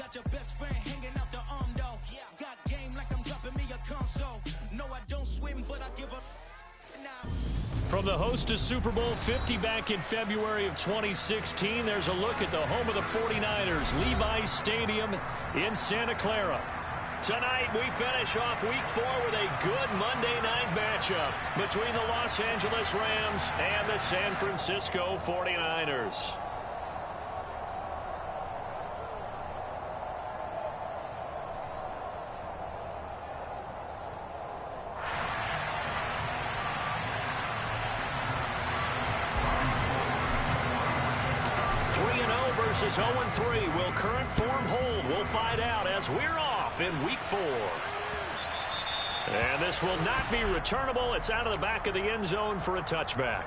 about your best friend hanging out the arm though. Got game like I'm dropping me a console. No, I don't swim, but I give up now. From the host to Super Bowl 50 back in February of 2016, there's a look at the home of the 49ers, Levi's Stadium in Santa Clara. Tonight, we finish off Week 4 with a good Monday night matchup between the Los Angeles Rams and the San Francisco 49ers. Versus 0-3. Will current form hold? We'll find out as we're off in Week 4. And this will not be returnable. It's out of the back of the end zone for a touchback.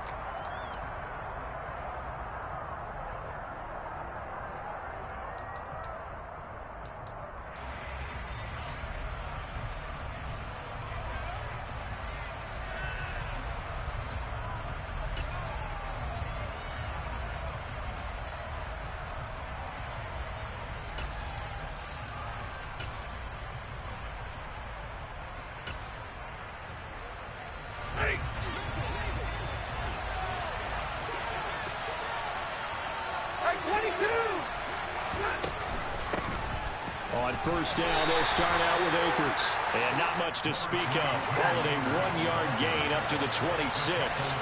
On first down, they'll start out with Akers. And not much to speak of. Call it a 1-yard gain up to the 26.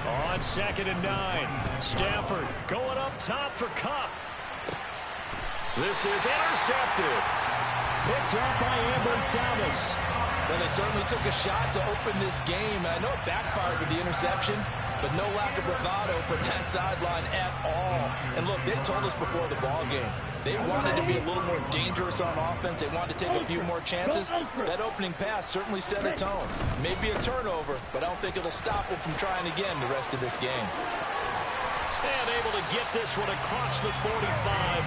On 2nd and 9, Stafford going up top for Kupp. This is intercepted. Picked up by Amber Thomas. Well, they certainly took a shot to open this game. I know it backfired with the interception, but no lack of bravado from that sideline at all. And look, they told us before the ball game, they wanted to be a little more dangerous on offense. They wanted to take a few more chances. That opening pass certainly set a tone. Maybe a turnover, but I don't think it'll stop him from trying again the rest of this game. And able to get this one across the 45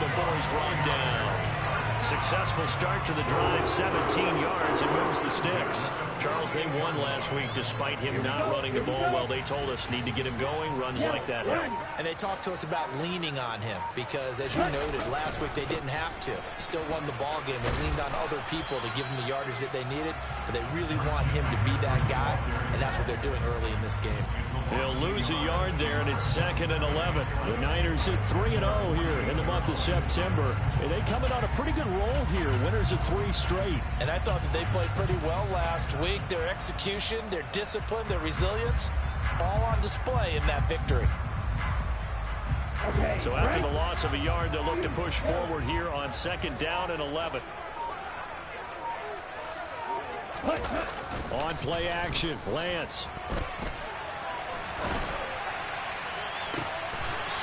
before he's brought down. Successful start to the drive, 17 yards, and moves the sticks. Charles, they won last week despite him not running the ball well. They told us need to get him going. Runs like that help. And they talked to us about leaning on him because, as you noted, last week they didn't have to. Still won the ball game. They leaned on other people to give them the yardage that they needed, but they really want him to be that guy, and that's what they're doing early in this game. They'll lose a yard there, and it's 2nd and 11. The Niners at 3-0 here in the month of September. And they coming on a pretty good roll here. Winners of 3 straight. And I thought that they played pretty well last week. Their execution, their discipline, their resilience, all on display in that victory. So after the loss of a yard, they'll look to push forward here on 2nd down and 11. On play action, Lance.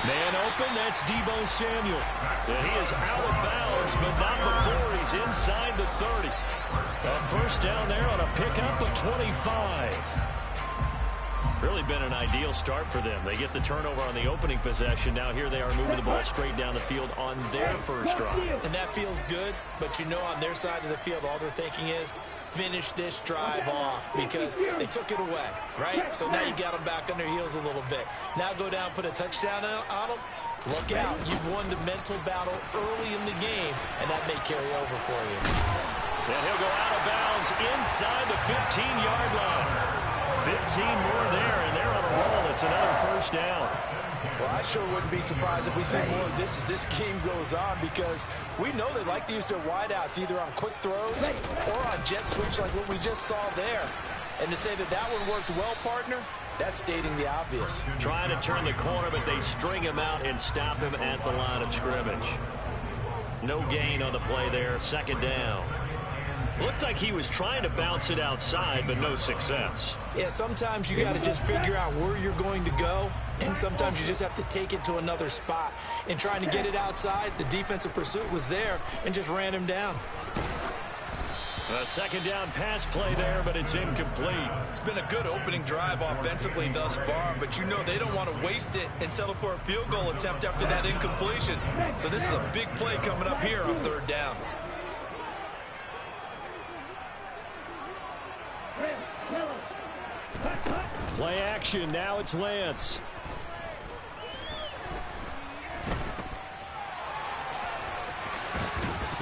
Man open, that's Deebo Samuel. And he is out of bounds, but not before he's inside the 30. A first down there on a pickup of 25. Really been an ideal start for them. They get the turnover on the opening possession. Now here they are moving the ball straight down the field on their first drive. And that feels good, but you know on their side of the field all they're thinking is finish this drive off because they took it away, right? So now you got them back on their heels a little bit. Now go down, put a touchdown on them. Look out. You've won the mental battle early in the game, and that may carry over for you. And he'll go out of bounds inside the 15-yard line. 15 more there, and they're on a roll. It's another first down. Well, I sure wouldn't be surprised if we see more of this as this game goes on because we know they like to use their wideouts either on quick throws or on jet switch like what we just saw there. And to say that that one worked well, partner, that's stating the obvious. Trying to turn the corner, but they string him out and stop him at the line of scrimmage. No gain on the play there, 2nd down. Looked like he was trying to bounce it outside, but no success. Yeah, sometimes you got to just figure out where you're going to go, and sometimes you just have to take it to another spot. In trying to get it outside, the defensive pursuit was there and just ran him down. A 2nd down pass play there, but it's incomplete. It's been a good opening drive offensively thus far, but you know they don't want to waste it and settle for a field goal attempt after that incompletion. So this is a big play coming up here on 3rd down. Play action, now it's Lance.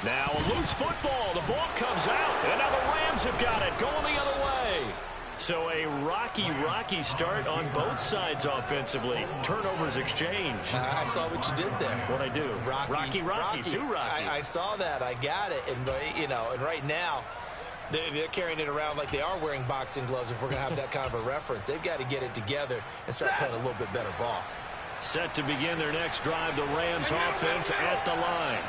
Now a loose football. The ball comes out. And now the Rams have got it. Going the other way. So a rocky start on both sides offensively. Turnovers exchanged. I saw what you did there. What'd I do? Rocky. Two Rockies. I saw that. I got it. And, and right now, they're carrying it around like they are wearing boxing gloves if we're going to have that kind of a reference. They've got to get it together and start playing a little bit better ball. Set to begin their next drive, the Rams offense at the line.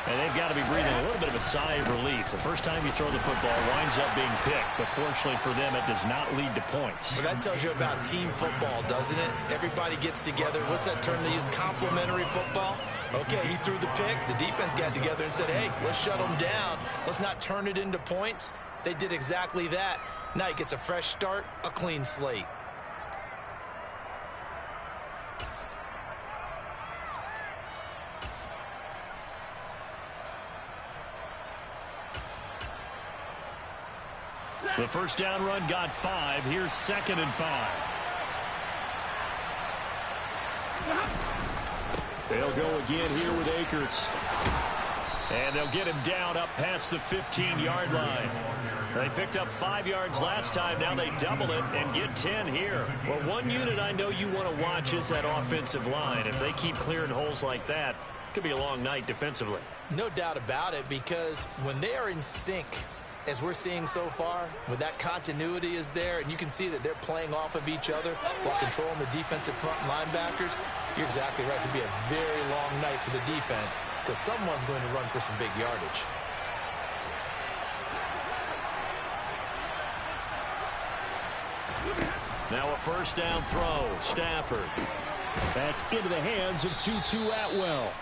And they've got to be breathing a little bit of a sigh of relief. The first time you throw the football winds up being picked, but fortunately for them, it does not lead to points. Well, that tells you about team football, doesn't it? Everybody gets together. What's that term they use? Complementary football? Okay, he threw the pick. The defense got together and said, hey, let's shut them down. Let's not turn it into points. They did exactly that. Now he gets a fresh start, a clean slate. The first down run got 5. Here's 2nd and 5. They'll go again here with Akers. And they'll get him down up past the 15-yard line. They picked up 5 yards last time. Now they double it and get 10 here. Well, one unit I know you want to watch is that offensive line. If they keep clearing holes like that, it could be a long night defensively. No doubt about it, because when they are in sync, as we're seeing so far, when that continuity is there, and you can see that they're playing off of each other while controlling the defensive front linebackers, you're exactly right. It could be a very long night for the defense because someone's going to run for some big yardage. Now a first down throw. Stafford. That's into the hands of Tutu Atwell.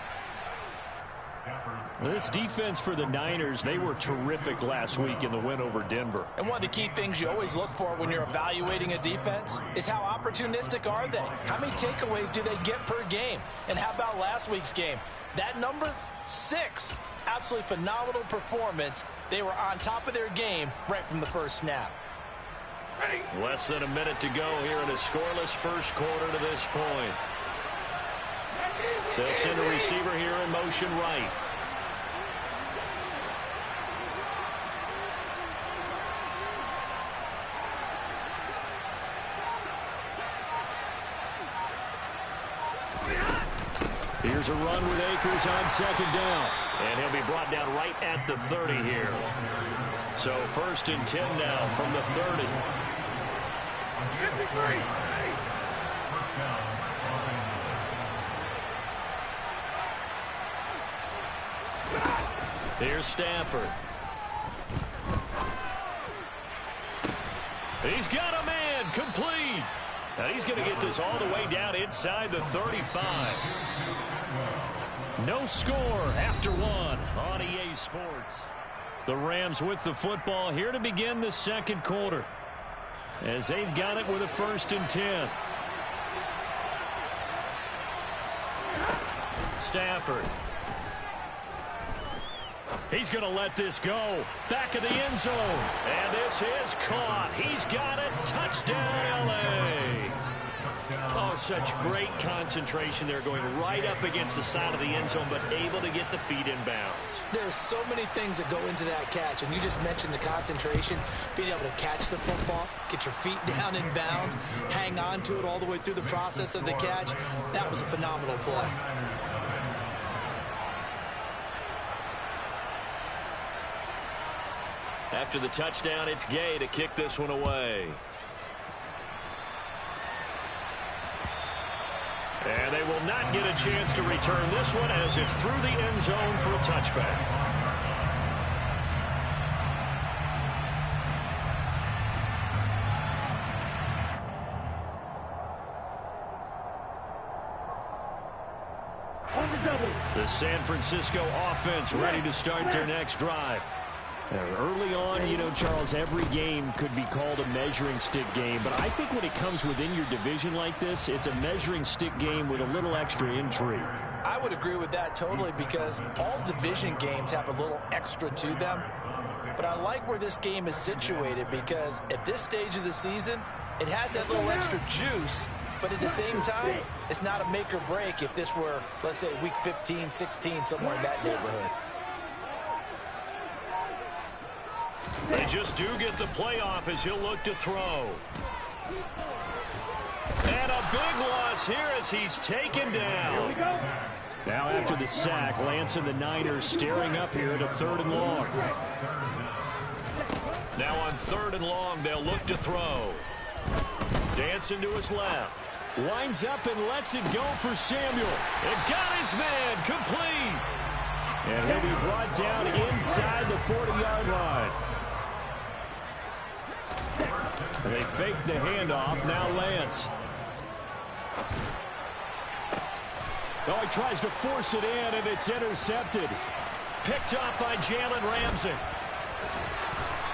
This defense for the Niners, they were terrific last week in the win over Denver. And one of the key things you always look for when you're evaluating a defense is how opportunistic are they? How many takeaways do they get per game? And how about last week's game? That number, 6. Absolutely phenomenal performance. They were on top of their game right from the first snap. Less than a minute to go here in a scoreless first quarter to this point. They'll send a receiver here in motion right. Here's a run with Akers on 2nd down. And he'll be brought down right at the 30 here. So 1st and 10 now from the 30. Here's Stafford. He's got a man complete. And he's going to get this all the way down inside the 35. No score after 1 on EA Sports. The Rams with the football here to begin the second quarter, as they've got it with a 1st and 10. Stafford. He's going to let this go. Back of the end zone. And this is caught. He's got it. Touchdown, L.A. Oh, such great concentration there, going right up against the side of the end zone, but able to get the feet in bounds. There's so many things that go into that catch, and you just mentioned the concentration, being able to catch the football, get your feet down in bounds, hang on to it all the way through the process of the catch. That was a phenomenal play. After the touchdown, it's Gay to kick this one away. And they will not get a chance to return this one as it's through the end zone for a touchback. The San Francisco offense ready to start their next drive. Early on, you know, Charles, every game could be called a measuring stick game. But I think when it comes within your division like this, it's a measuring stick game with a little extra intrigue. I would agree with that totally, because all division games have a little extra to them. But I like where this game is situated, because at this stage of the season, it has that little extra juice. But at the same time, it's not a make or break if this were, let's say, week 15, 16, somewhere in that neighborhood. They just do get the play off as he'll look to throw. And a big loss here as he's taken down. Now after the sack, Lance and the Niners staring up here at a 3rd and long. Now on 3rd and long, they'll look to throw. Dancing to his left. Winds up and lets it go for Samuel. It got his man complete. And he'll be brought down inside the 40-yard line. And they fake the handoff. Now Lance. Oh, he tries to force it in, and it's intercepted. Picked up by Jalen Ramsey.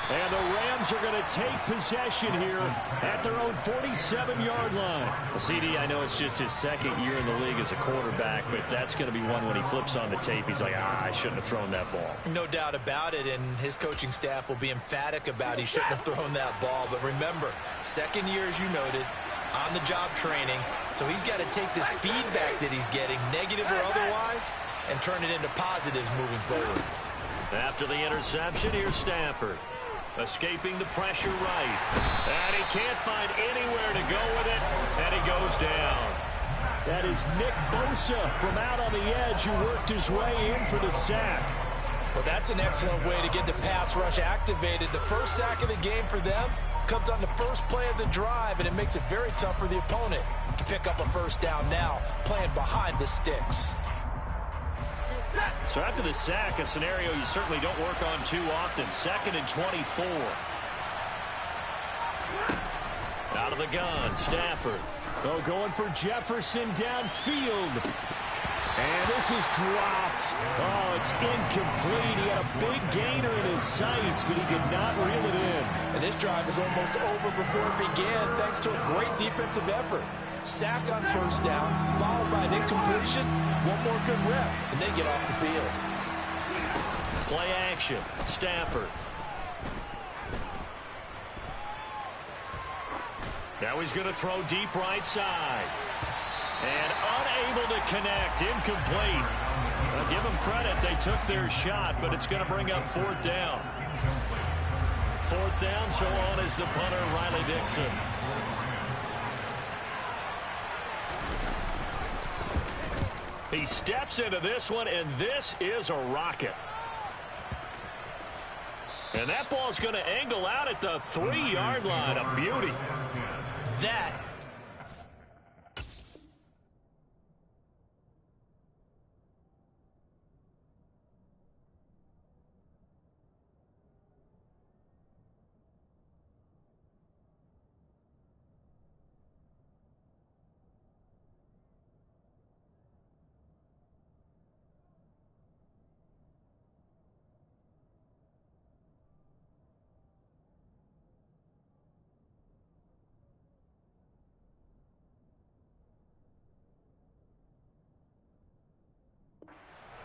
And the Rams are going to take possession here at their own 47-yard line. Well, CD, I know it's just his 2nd year in the league as a quarterback, but that's going to be one when he flips on the tape. He's like, I shouldn't have thrown that ball. No doubt about it, and his coaching staff will be emphatic about he shouldn't have thrown that ball. But remember, 2nd year, as you noted, on-the-job training, so he's got to take this feedback that he's getting, negative or otherwise, and turn it into positives moving forward. After the interception, here's Stafford. Escaping the pressure right. And he can't find anywhere to go with it, and he goes down. That is Nick Bosa from out on the edge who worked his way in for the sack. Well, that's an excellent way to get the pass rush activated. The first sack of the game for them comes on the first play of the drive, and it makes it very tough for the opponent to pick up a 1st down now, playing behind the sticks. So after the sack, a scenario you certainly don't work on too often. 2nd and 24. Out of the gun, Stafford. Oh, going for Jefferson downfield. And this is dropped. Oh, it's incomplete. He had a big gainer in his sights, but he could not reel it in. And this drive is almost over before it began, thanks to a great defensive effort. Sack on 1st down, followed by an incompletion, one more good rep, and they get off the field. Play action, Stafford. Now he's going to throw deep right side. And unable to connect, incomplete. I'll give them credit, they took their shot, but it's going to bring up 4th down. 4th down, so on is the punter, Riley Dixon. He steps into this one, and this is a rocket. And that ball's going to angle out at the 3-yard line. A beauty. That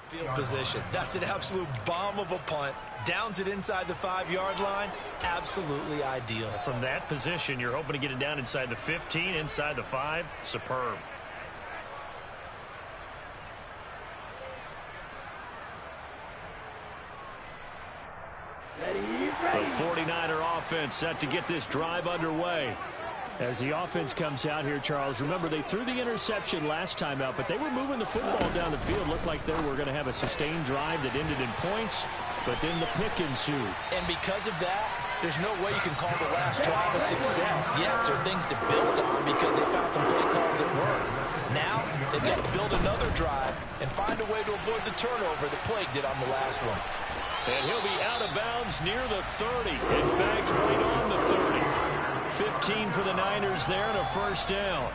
field position. That's an absolute bomb of a punt. Downs it inside the 5-yard line. Absolutely ideal. From that position, you're hoping to get it down inside the 15, inside the 5. Superb. The 49er offense set to get this drive underway. As the offense comes out here, Charles, remember they threw the interception last time out, but they were moving the football down the field. Looked like they were going to have a sustained drive that ended in points, but then the pick ensued. And because of that, there's no way you can call the last drive a success. Yes, there are things to build on because they found some play calls that work. Now, they've got to build another drive and find a way to avoid the turnover that plagued it on the last one. And he'll be out of bounds near the 30. In fact, right on the 30. 15 for the Niners there and a 1st down.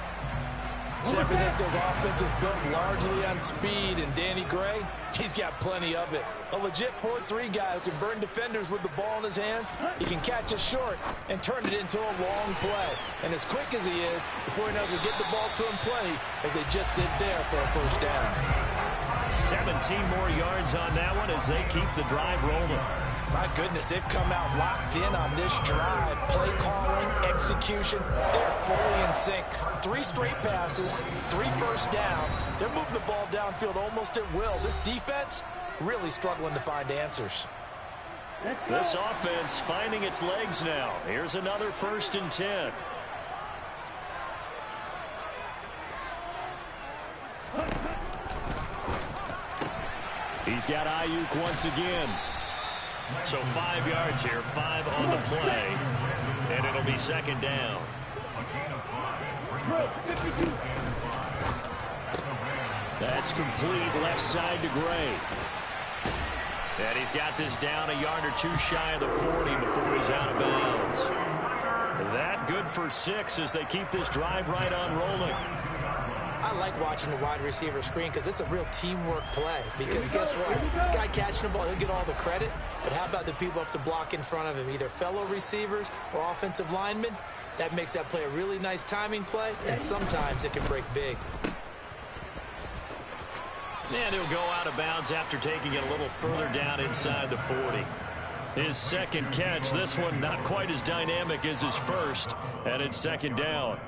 San Francisco's offense is built largely on speed, and Danny Gray, he's got plenty of it. A legit 4-3 guy who can burn defenders with the ball in his hands. He can catch it short and turn it into a long play. And as quick as he is, the 49ers will get the ball to him plenty, as they just did there for a 1st down. 17 more yards on that one as they keep the drive rolling. My goodness, they've come out locked in on this drive. Play calling, execution, they're fully in sync. 3 straight passes, 3 1st downs. They're moving the ball downfield almost at will. This defense really struggling to find answers. This offense finding its legs now. Here's another 1st and 10. He's got Ayuk once again. So 5 yards here, 5 on the play. And it'll be 2nd down. That's complete left side to Gray. And he's got this down a yard or 2 shy of the 40 before he's out of bounds. That good for 6 as they keep this drive right on rolling. I like watching the wide receiver screen because it's a real teamwork play. Because guess what? The guy catching the ball, he'll get all the credit. But how about the people up to block in front of him, either fellow receivers or offensive linemen? That makes that play a really nice timing play, and sometimes it can break big. And he'll go out of bounds after taking it a little further down inside the 40. His 2nd catch, this one not quite as dynamic as his first, and it's 2nd down.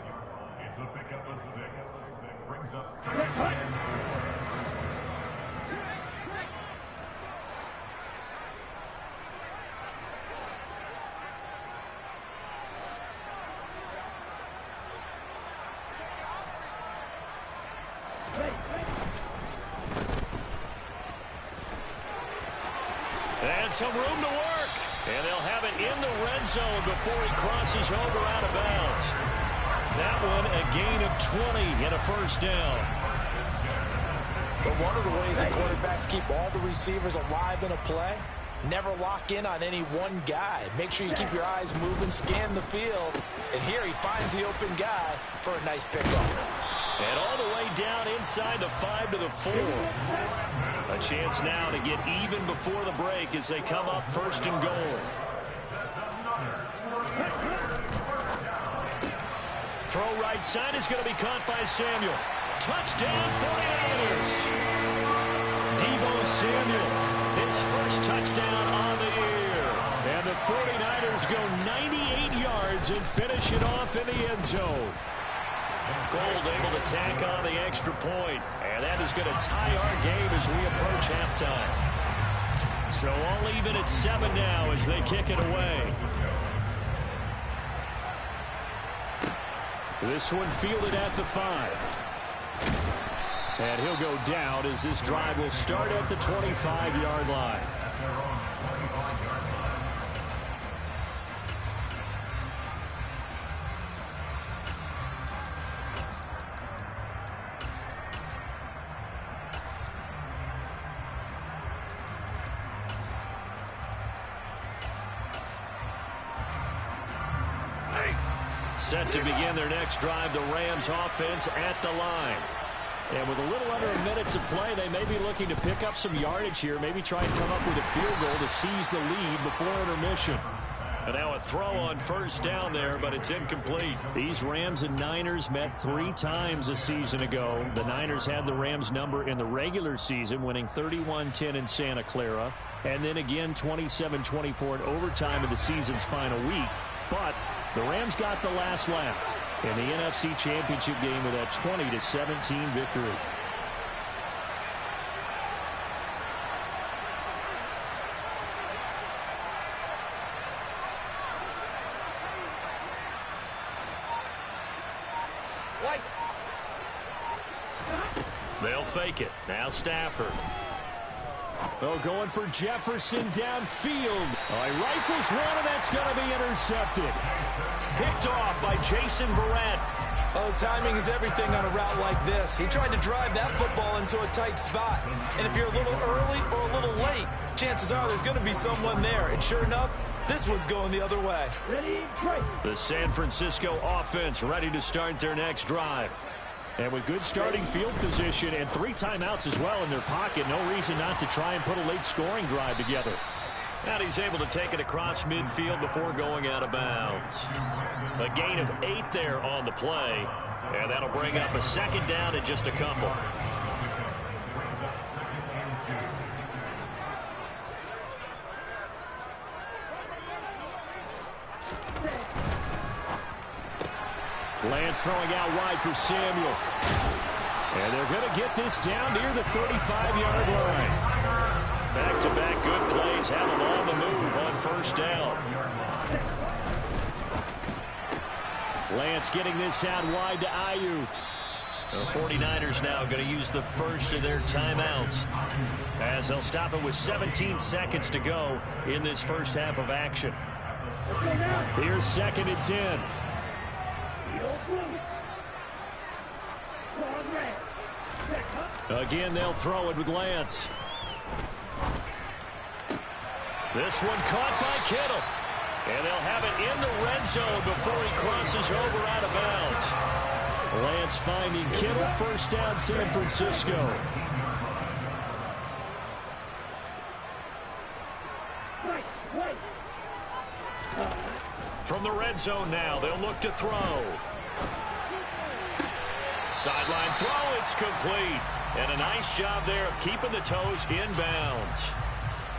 And some room to work. And they'll have it in the red zone before he crosses over out of bounds. That one a gain of 20 and a 1st down. But one of the ways that quarterbacks keep all the receivers alive in a play, never lock in on any one guy. Make sure you keep your eyes moving, scan the field. And here he finds the open guy for a nice pickup. And all the way down inside the 5 to the 4. A chance now to get even before the break as they come up 1st and goal. Throw right side is going to be caught by Samuel. Touchdown 49ers. Deebo Samuel, his first touchdown on the year. And the 49ers go 98 yards and finish it off in the end zone. Gold able to tack on the extra point. And that is going to tie our game as we approach halftime. So all even at 7 now as they kick it away. This one fielded at the 5. And he'll go down as this drive will start at the 25-yard line. Set to begin their next drive, the Rams offense at the line. And with a little under a minute to play, they may be looking to pick up some yardage here, maybe try and come up with a field goal to seize the lead before intermission. And now a throw on 1st down there, but it's incomplete. These Rams and Niners met 3 times a season ago. The Niners had the Rams number in the regular season, winning 31-10 in Santa Clara, and then again 27-24 in overtime in the season's final week. But the Rams got the last laugh in the NFC Championship game with that 20-17 victory. They'll fake it. Now Stafford. Oh, going for Jefferson downfield. Oh, he rifles one, and that's going to be intercepted. Picked off by Jason Verrett. Oh, timing is everything on a route like this. He tried to drive that football into a tight spot. And if you're a little early or a little late, chances are there's going to be someone there. And sure enough, this one's going the other way. The San Francisco offense ready to start their next drive. And with good starting field position and 3 timeouts as well in their pocket, no reason not to try and put a late scoring drive together. And he's able to take it across midfield before going out of bounds. A gain of 8 there on the play. And that'll bring up a 2nd down and just a couple. Lance throwing out wide for Samuel. And they're going to get this down near the 35-yard line. Back-to-back good plays have them on the move on first down. Lance getting this out wide to Ayuk. The 49ers now going to use the first of their timeouts as they'll stop it with 17 seconds to go in this first half of action. Here's 2nd and 10. Again, they'll throw it with Lance. This one caught by Kittle. And they'll have it in the red zone before he crosses over out of bounds. Lance finding Kittle, first down San Francisco. From the red zone now, they'll look to throw. Sideline throw, it's complete. And a nice job there of keeping the toes in bounds.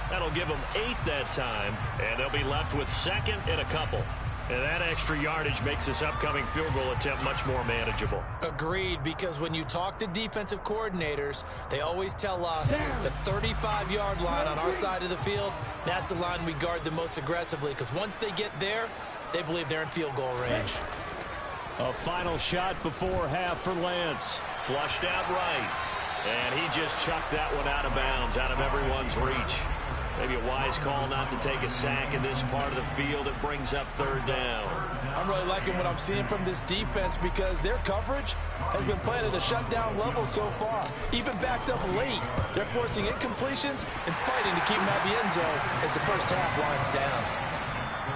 That'll give them 8 that time, and they'll be left with 2nd and a couple. And that extra yardage makes this upcoming field goal attempt much more manageable. Agreed, because when you talk to defensive coordinators, they always tell us the 35-yard line on our side of the field, that's the line we guard the most aggressively, because once they get there, they believe they're in field goal range. A final shot before half for Lance. Flushed out right. And he just chucked that one out of bounds, out of everyone's reach. Maybe a wise call not to take a sack in this part of the field. It brings up 3rd down. I'm really liking what I'm seeing from this defense because their coverage has been playing at a shutdown level so far. Even backed up late, they're forcing incompletions and fighting to keep them out of the end zone as the first half winds down.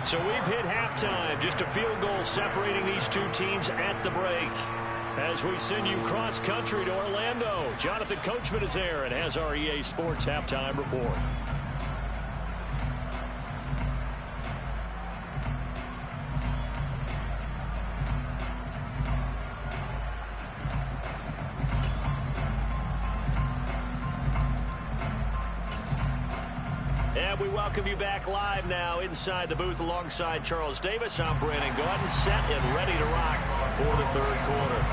So we've hit halftime. Just a field goal separating these two teams at the break. As we send you cross-country to Orlando, Jonathan Coachman is there and has our EA Sports Halftime Report. And we welcome you back live now inside the booth alongside Charles Davis. I'm Brandon Gordon, set and ready to rock for the 3rd quarter.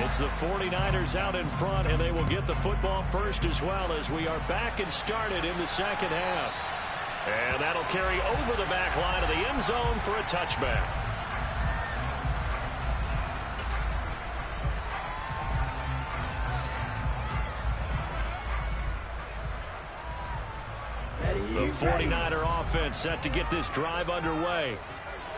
It's the 49ers out in front, and they will get the football first as well as we are back and started in the 2nd half. And that'll carry over the back line of the end zone for a touchback. The 49er offense set to get this drive underway.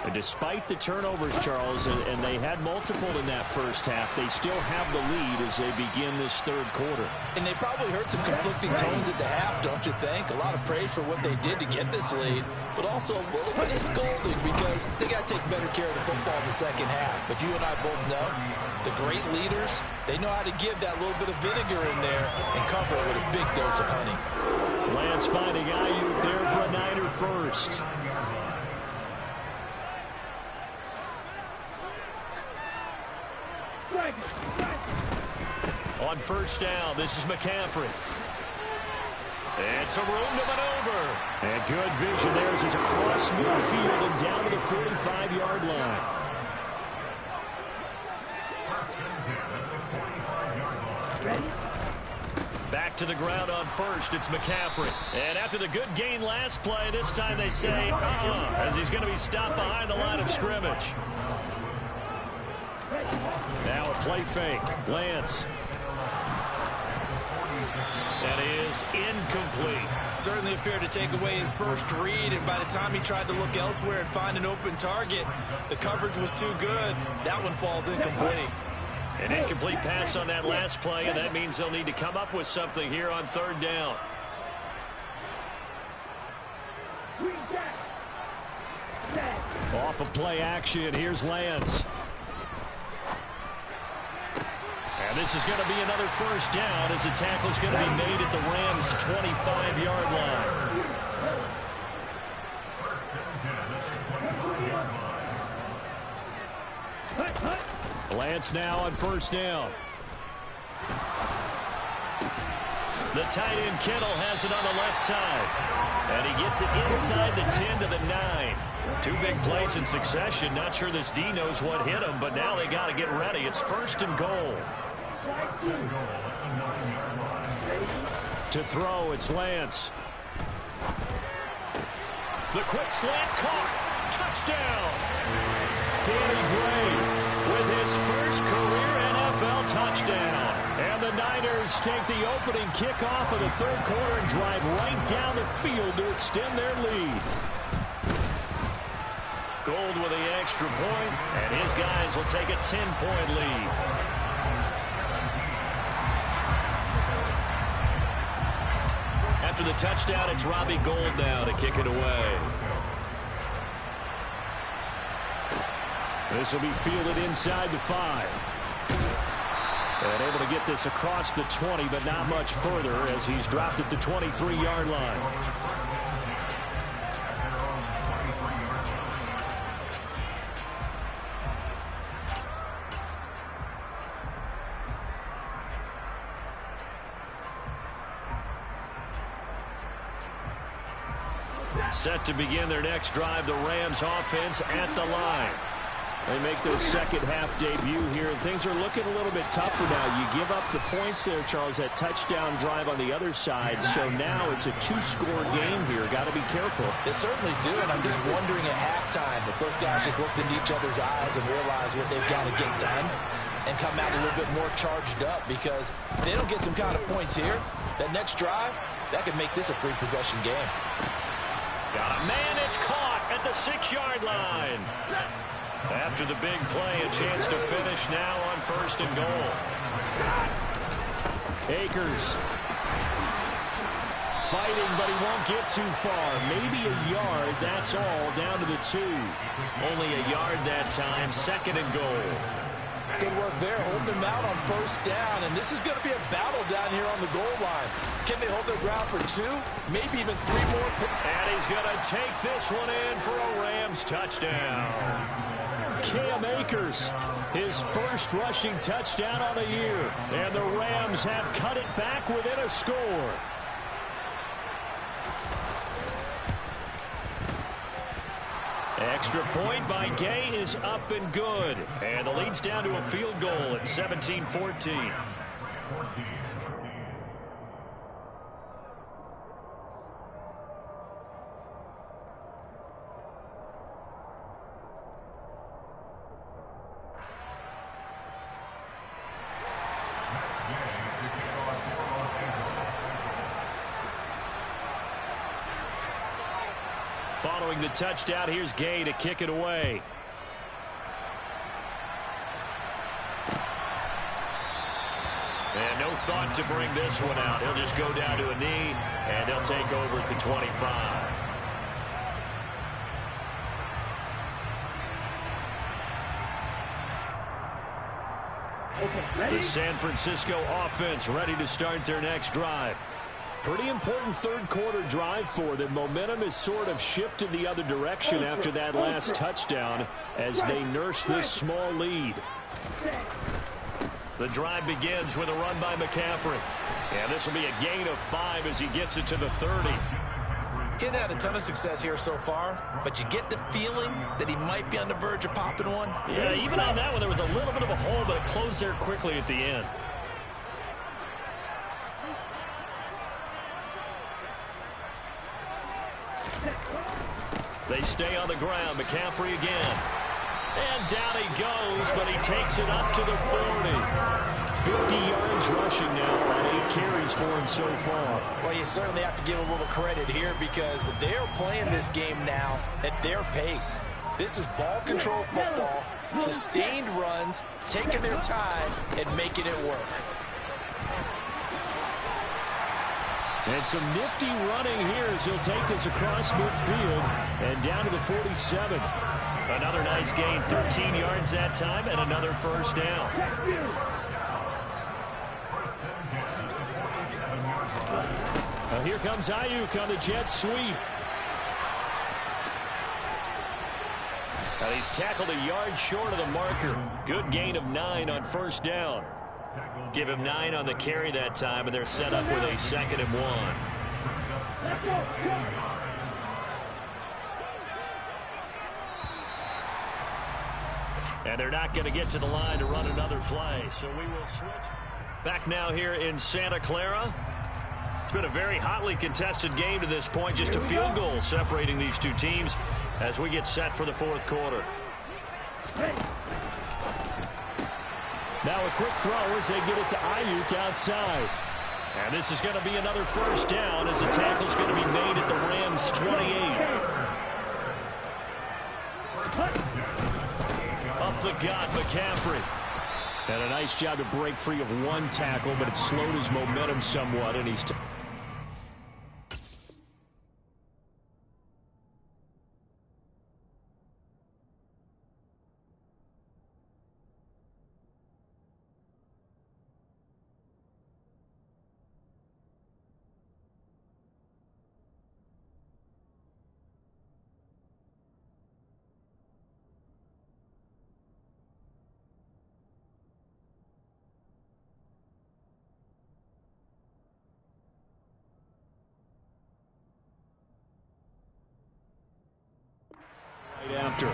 And despite the turnovers, Charles, and they had multiple in that first half, they still have the lead as they begin this 3rd quarter. And they probably heard some conflicting tones at the half, don't you think? A lot of praise for what they did to get this lead, but also a little bit of scolding because they got to take better care of the football in the 2nd half. But you and I both know the great leaders, they know how to give that little bit of vinegar in there and cover it with a big dose of honey. Lance finding Ayuk there for a Niner first. On first down, this is McCaffrey. And some room to maneuver. And good vision there as he's across midfield and down to the 45-yard line. Back to the ground on first, it's McCaffrey. And after the good gain last play, this time they say, as he's going to be stopped behind the line of scrimmage. Now a play fake. Lance. That is incomplete. Certainly appeared to take away his first read, and by the time he tried to look elsewhere and find an open target, the coverage was too good. That one falls incomplete. An incomplete pass on that last play, and that means they'll need to come up with something here on 3rd down. Off of play action, here's Lance. And this is going to be another first down as the tackle's going to be made at the Rams' 25-yard line. Lance now on first down. The tight end Kittle has it on the left side. And he gets it inside the 10 to the 9. 2 big plays in succession. Not sure this D knows what hit him, but now they got to get ready. It's 1st and goal. To throw, it's Lance. The quick slant caught. Touchdown. Danny Gray with his first career NFL touchdown. And the Niners take the opening kickoff of the third quarter and drive right down the field to extend their lead. Gold with the extra point, and his guys will take a 10-point lead. After the touchdown, it's Robbie Gould now to kick it away. This will be fielded inside the 5. And able to get this across the 20, but not much further as he's dropped at the 23-yard line. Set to begin their next drive, the Rams offense at the line. They make their second-half debut here, and things are looking a little bit tougher now. You give up the points there, Charles, that touchdown drive on the other side, so now it's a 2-score game here. Got to be careful. They certainly do, and I'm just wondering at halftime if those guys just looked into each other's eyes and realized what they've got to get done and come out a little bit more charged up, because if they don't get some kind of points here, that next drive, that could make this a 3-possession game. Got a man, it's caught at the 6-yard line. After the big play, a chance to finish now on 1st and goal. Akers fighting, but he won't get too far. Maybe a yard, that's all, down to the 2. Only a yard that time, 2nd and goal. Good work there, holding them out on 1st down, and this is going to be a battle down here on the goal line. Can they hold their ground for 2, maybe even 3 more? And he's going to take this one in for a Rams touchdown. Cam Akers, his first rushing touchdown on the year, and the Rams have cut it back within a score. Extra point by Gay is up and good. And the lead's down to a field goal at 17-14. Following the touchdown, here's Gay to kick it away. And no thought to bring this one out. He'll just go down to a knee, and they'll take over at the 25. The San Francisco offense ready to start their next drive. Pretty important third quarter drive for them. Momentum has sort of shifted the other direction after that last touchdown as they nurse this small lead. The drive begins with a run by McCaffrey. And this will be a gain of 5 as he gets it to the 30. Getting had a ton of success here so far, but you get the feeling that he might be on the verge of popping one. Yeah, even on that one, there was a little bit of a hole, but it closed there quickly at the end. They stay on the ground. McCaffrey again. And down he goes, but he takes it up to the 40. 50 yards rushing now on 8 carries for him so far. Well, you certainly have to give a little credit here because they're playing this game now at their pace. This is ball control football, sustained runs, taking their time and making it work. And some nifty running here as he'll take this across midfield and down to the 47. Another nice gain, 13 yards that time, and another first down. Now here comes Ayuk on the jet sweep. And he's tackled a yard short of the marker. Good gain of 9 on first down. Give him 9 on the carry that time, and they're set up with a 2nd and 1. And they're not going to get to the line to run another play, so we will switch. Back now here in Santa Clara. It's been a very hotly contested game to this point. Just a field goal separating these two teams as we get set for the fourth quarter. Now a quick throw as they get it to Ayuk outside. And this is going to be another first down as the tackle's going to be made at the Rams' 28. Up the gut, McCaffrey. And a nice job to break free of one tackle, but it slowed his momentum somewhat, and he's... After.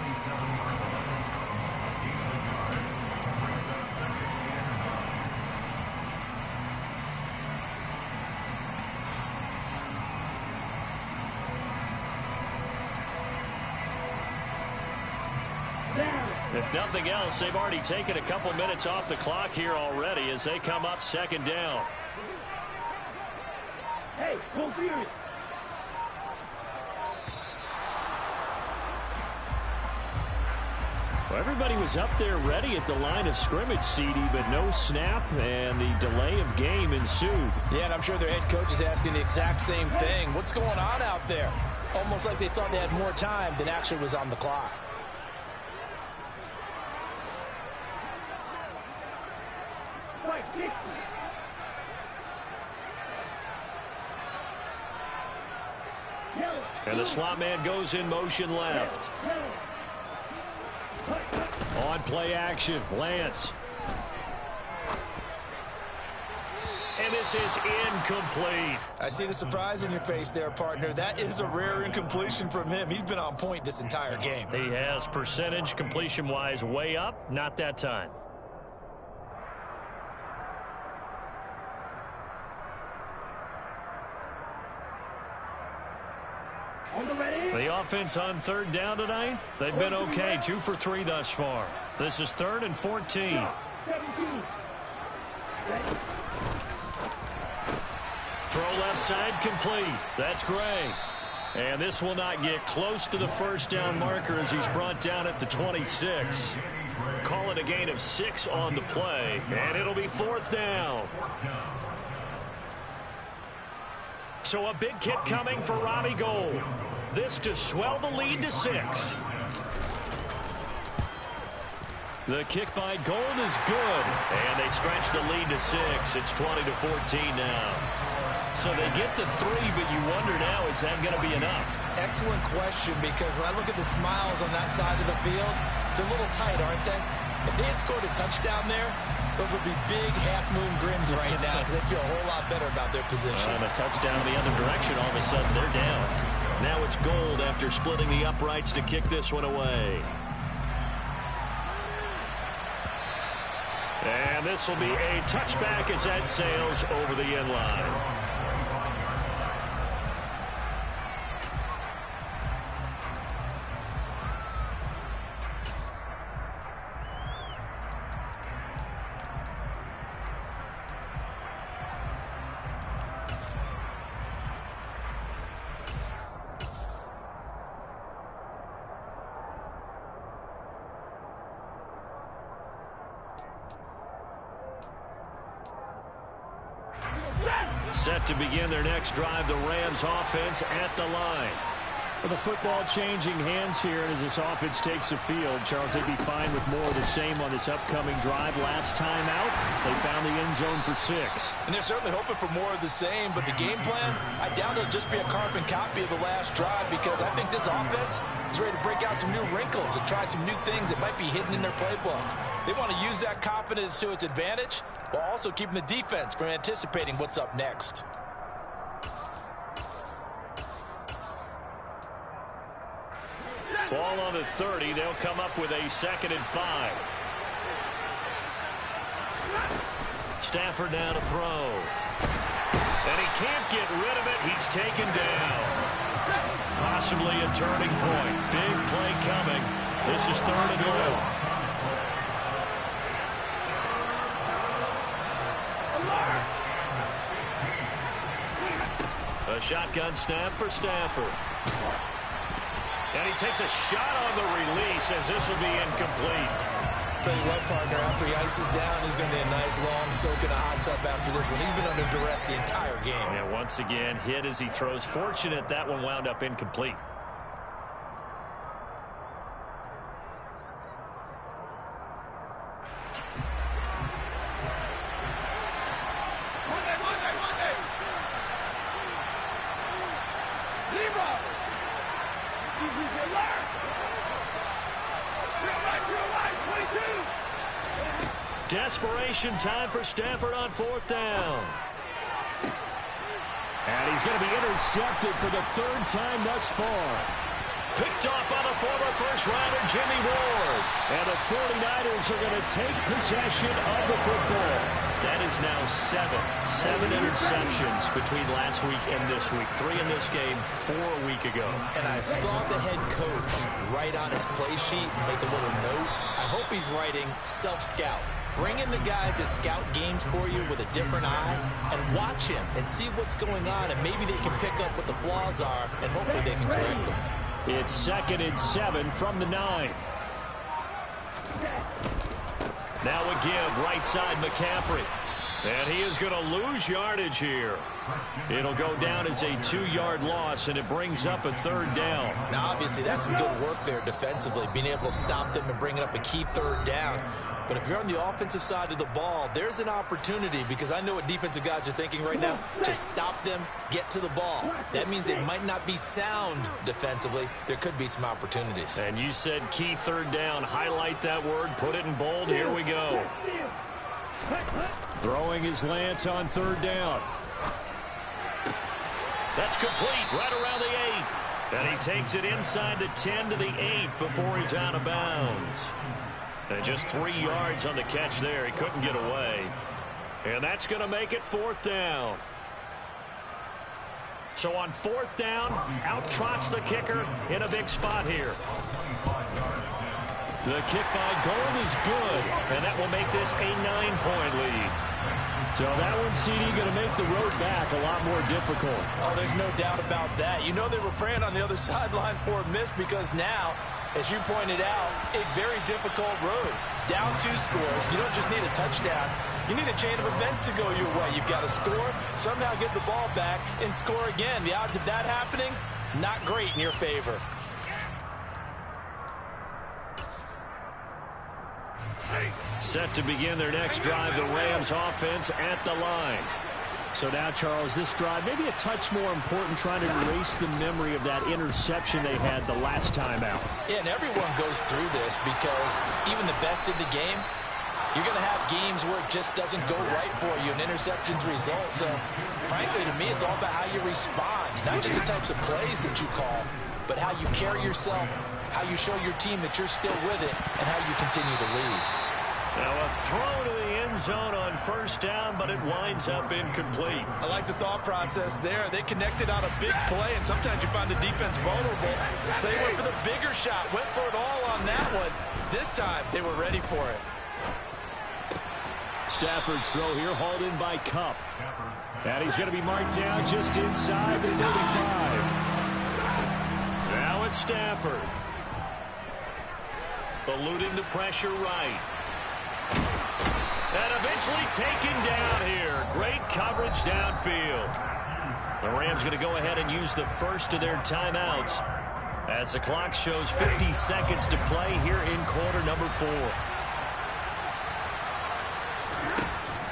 If nothing else, they've already taken a couple minutes off the clock here already as they come up second down. Hey, go serious. Well, everybody was up there ready at the line of scrimmage, CD, but no snap, and the delay of game ensued. Yeah, and I'm sure their head coach is asking the exact same thing. What's going on out there? Almost like they thought they had more time than actually was on the clock. And the slot man goes in motion left. On play action, Lance. And this is incomplete. I see the surprise in your face there, partner. That is a rare incompletion from him. He's been on point this entire game. He has percentage completion-wise way up, not that time. The offense on third down tonight, they've been okay. 2 for 3 thus far. This is 3rd and 14. Throw left side complete. That's Gray. And this will not get close to the first down marker as he's brought down at the 26. Call it a gain of 6 on the play, and it'll be 4th down. So a big kick coming for Robbie Gould. This to swell the lead to 6. The kick by Gould is good, and they stretch the lead to 6. It's 20-14 now. So they get the 3, but you wonder now, is that going to be enough? Excellent question, because when I look at the smiles on that side of the field, they're a little tight, aren't they? If they had scored a touchdown there, those would be big half-moon grins right now because they feel a whole lot better about their position. And a touchdown the other direction, all of a sudden they're down. Now it's Gould after splitting the uprights to kick this one away. And this will be a touchback as that sails over the end line. Set to begin their next drive, the Rams offense at the line. Well, the football changing hands here, and as this offense takes the field, Charles, they'd be fine with more of the same on this upcoming drive. Last time out, they found the end zone for 6. And they're certainly hoping for more of the same, but the game plan, I doubt it'll just be a carbon copy of the last drive, because I think this offense is ready to break out some new wrinkles and try some new things that might be hidden in their playbook. They want to use that confidence to its advantage, while also keeping the defense from anticipating what's up next. Ball on the 30. They'll come up with a 2nd and 5. Stafford now to throw. And he can't get rid of it. He's taken down. Possibly a turning point. Big play coming. This is 3rd and long. A shotgun snap for Stafford. And he takes a shot on the release as this will be incomplete. Tell you what, partner, after he ices down, he's going to be a nice long soak in a hot tub after this one. He's been under duress the entire game. And once again, hit as he throws. Fortunate that one wound up incomplete. Desperation time for Stafford on 4th down. And he's going to be intercepted for the 3rd time thus far. Picked off by the former first-rounder Jimmy Ward. And the 49ers are going to take possession of the football. That is now 7 interceptions between last week and this week. 3 in this game, 4 a week ago. And I saw the head coach write on his play sheet and make a little note. I hope he's writing self-scout. Bring in the guys that scout games for you with a different eye and watch him and see what's going on, and maybe they can pick up what the flaws are, and hopefully they can correct them. It's 2nd and 7 from the 9. Now a give, right side McCaffrey. And he is going to lose yardage here. It'll go down as a 2-yard loss, and it brings up a 3rd down. Now, obviously, that's some good work there defensively, being able to stop them and bringing up a key 3rd down. But if you're on the offensive side of the ball, there's an opportunity, because I know what defensive guys are thinking right now. Just stop them, get to the ball. That means they might not be sound defensively. There could be some opportunities. And you said key 3rd down. Highlight that word. Put it in bold. Here we go. Throwing his Lance on 3rd down. That's complete right around the 8. And he takes it inside the 10 to the 8 before he's out of bounds. And just 3 yards on the catch there. He couldn't get away. And that's going to make it 4th down. So on 4th down, out trots the kicker in a big spot here. The kick by Gold is good, and that will make this a 9-point lead. So that one, CD, going to make the road back a lot more difficult. Oh, there's no doubt about that. You know they were praying on the other sideline for a miss, because now, as you pointed out, a very difficult road. Down 2 scores. You don't just need a touchdown. You need a chain of events to go your way. You've got to score, somehow get the ball back, and score again. The odds of that happening, not great in your favor. Set to begin their next drive, the Rams offense at the line. So now, Charles, this drive maybe a touch more important, trying to erase the memory of that interception they had the last time out. Yeah, and everyone goes through this, because even the best in the game, you're going to have games where it just doesn't go right for you, and interceptions result. So, frankly, to me, it's all about how you respond, not just the types of plays that you call, but how you carry yourself, how you show your team that you're still with it, and how you continue to lead. Now a throw to the end zone on 1st down, but it winds up incomplete. I like the thought process there. They connected on a big play, and sometimes you find the defense vulnerable. So they went for the bigger shot, went for it all on that one. This time, they were ready for it. Stafford's throw here, hauled in by Kupp. And he's going to be marked down just inside the 35. Now it's Stafford. Eluding the pressure right. And eventually taken down here. Great coverage downfield. The Rams going to go ahead and use the first of their timeouts as the clock shows 50 seconds to play here in quarter number 4.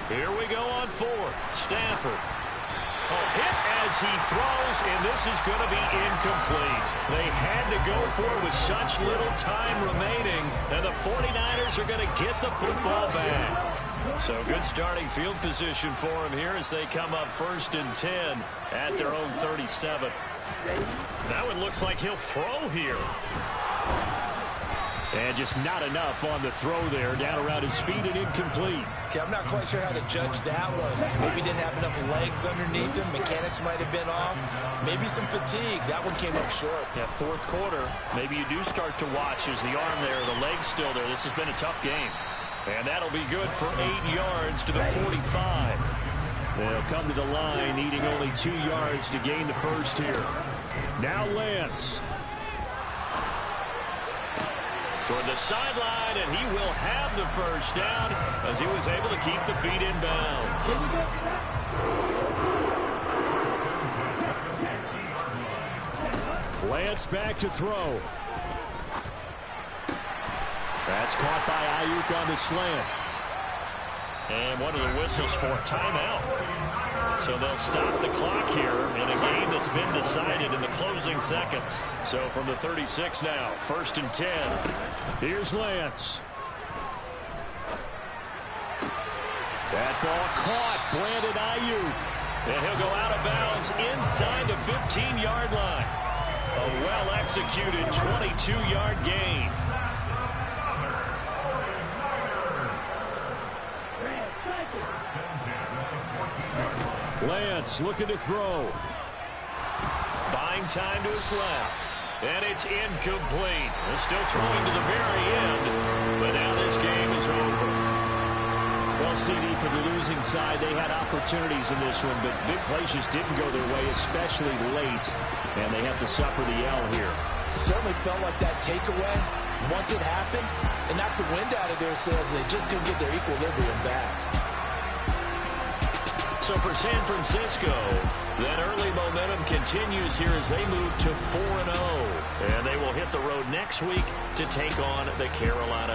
Here we go on 4th. Stafford. A hit as he throws, and this is going to be incomplete. They had to go for it with such little time remaining, and the 49ers are going to get the football back. So good starting field position for him here as they come up 1st and 10 at their own 37. That one looks like he'll throw here. And just not enough on the throw there. Down around his feet and incomplete. Okay, I'm not quite sure how to judge that one. Maybe didn't have enough legs underneath him. Mechanics might have been off. Maybe some fatigue. That one came up short. Yeah, fourth quarter. Maybe you do start to watch as the arm there, the leg's still there. This has been a tough game. And that'll be good for 8 yards to the 45. They'll come to the line, needing only 2 yards to gain the first here. Now Lance. Toward the sideline, and he will have the first down as he was able to keep the feet in bounds. Lance back to throw. That's caught by Ayuk on the slant. And one of the whistles for timeout. So they'll stop the clock here in a game that's been decided in the closing seconds. So from the 36 now, 1st and 10. Here's Lance. That ball caught. Brandon Ayuk. And he'll go out of bounds inside the 15-yard line. A well-executed 22-yard gain. Lance looking to throw. Buying time to his left. And it's incomplete. They're still throwing to the very end. But now this game is over. Well, CD, for the losing side, they had opportunities in this one, but big plays just didn't go their way, especially late. And they have to suffer the L here. It certainly felt like that takeaway, once it happened, it knocked the wind out of their sails, and they just couldn't get their equilibrium back. So for San Francisco, that early momentum continues here as they move to 4-0. And they will hit the road next week to take on the Carolina